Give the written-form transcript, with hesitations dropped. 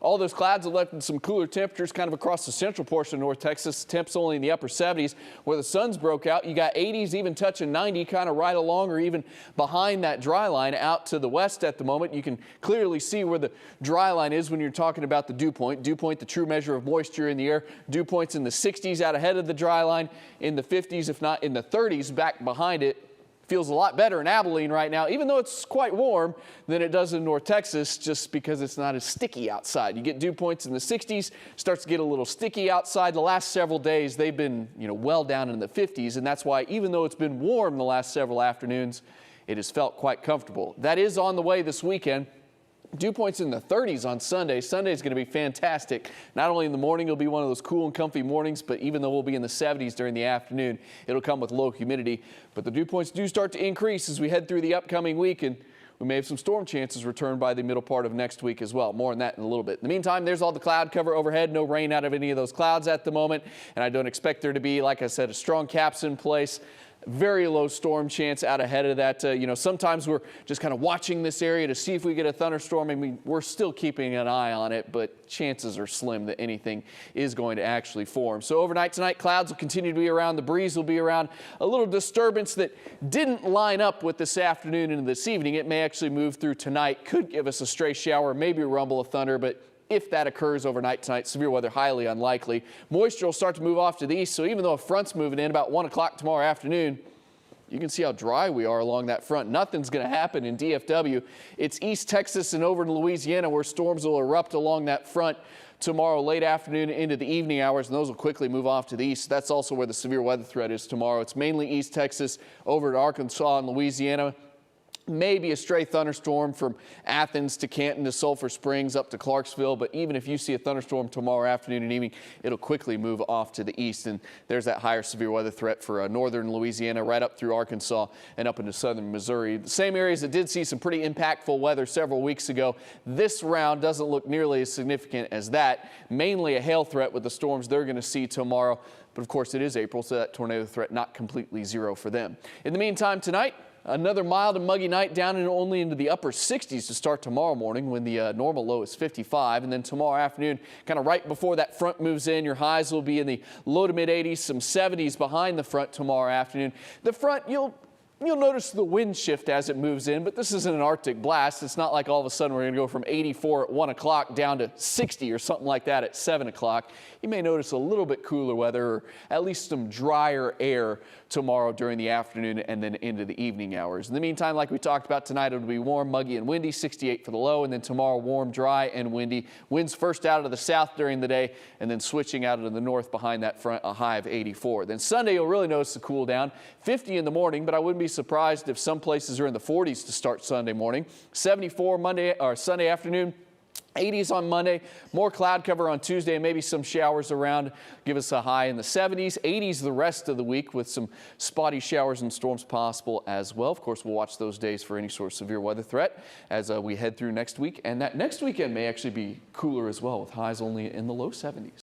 All those clouds have left some cooler temperatures kind of across the central portion of North Texas. Temps only in the upper 70s. Where the sun's broke out, you got 80s, even touching 90, kind of right along or even behind that dry line out to the west at the moment. You can clearly see where the dry line is when you're talking about the dew point. Dew point, the true measure of moisture in the air. Dew points in the 60s out ahead of the dry line, in the 50s, if not in the 30s back behind it. Feels a lot better in Abilene right now, even though it's quite warm, than it does in North Texas, just because it's not as sticky outside. You get dew points in the 60s, starts to get a little sticky outside. The last several days, they've been, well down in the 50s, and that's why even though it's been warm the last several afternoons, it has felt quite comfortable. That is on the way this weekend. Dew points in the 30s on Sunday. Sunday is going to be fantastic. Not only in the morning, it'll be one of those cool and comfy mornings, but even though we'll be in the 70s during the afternoon, it'll come with low humidity. But the dew points do start to increase as we head through the upcoming week, and we may have some storm chances return by the middle part of next week as well. More on that in a little bit. In the meantime, there's all the cloud cover overhead. No rain out of any of those clouds at the moment, and I don't expect there to be, like I said, a strong caps in place. Very low storm chance out ahead of that. Sometimes we're just kind of watching this area to see if we get a thunderstorm. I mean, we're still keeping an eye on it, but chances are slim that anything is going to actually form. So overnight tonight, clouds will continue to be around. The breeze will be around. A little disturbance that didn't line up with this afternoon and this evening. It may actually move through tonight. Could give us a stray shower, maybe a rumble of thunder, but if that occurs overnight tonight, severe weather highly unlikely. Moisture will start to move off to the east, so even though a front's moving in about 1 o'clock tomorrow afternoon, you can see how dry we are along that front. Nothing's going to happen in DFW. It's East Texas and over to Louisiana where storms will erupt along that front tomorrow late afternoon into the evening hours, and those will quickly move off to the east. That's also where the severe weather threat is tomorrow. It's mainly East Texas over to Arkansas and Louisiana. Maybe a stray thunderstorm from Athens to Canton to Sulphur Springs up to Clarksville. But even if you see a thunderstorm tomorrow afternoon and evening, it'll quickly move off to the east. And there's that higher severe weather threat for northern Louisiana right up through Arkansas and up into southern Missouri. The same areas that did see some pretty impactful weather several weeks ago. This round doesn't look nearly as significant as that. Mainly a hail threat with the storms they're going to see tomorrow. But of course, it is April, so that tornado threat not completely zero for them. In the meantime, tonight, another mild and muggy night down and only into the upper 60s to start tomorrow morning when the normal low is 55. And then tomorrow afternoon, kind of right before that front moves in, your highs will be in the low to mid 80s, some 70s behind the front tomorrow afternoon. The front, you'll notice the wind shift as it moves in, but this isn't an Arctic blast. It's not like all of a sudden we're going to go from 84 at 1 o'clock down to 60 or something like that at 7 o'clock. You may notice a little bit cooler weather or at least some drier air tomorrow during the afternoon and then into the evening hours. In the meantime, like we talked about tonight, it'll be warm, muggy, and windy, 68 for the low, and then tomorrow warm, dry, and windy. Winds first out of the south during the day and then switching out of the north behind that front, a high of 84. Then Sunday, you'll really notice the cool down, 50 in the morning, but I wouldn't be surprised if some places are in the 40s to start Sunday morning. 74 Monday or Sunday afternoon. 80s on Monday, more cloud cover on Tuesday, and maybe some showers around. Give us a high in the 70s, 80s the rest of the week with some spotty showers and storms possible as well. Of course, we'll watch those days for any sort of severe weather threat as we head through next week. And that next weekend may actually be cooler as well with highs only in the low 70s.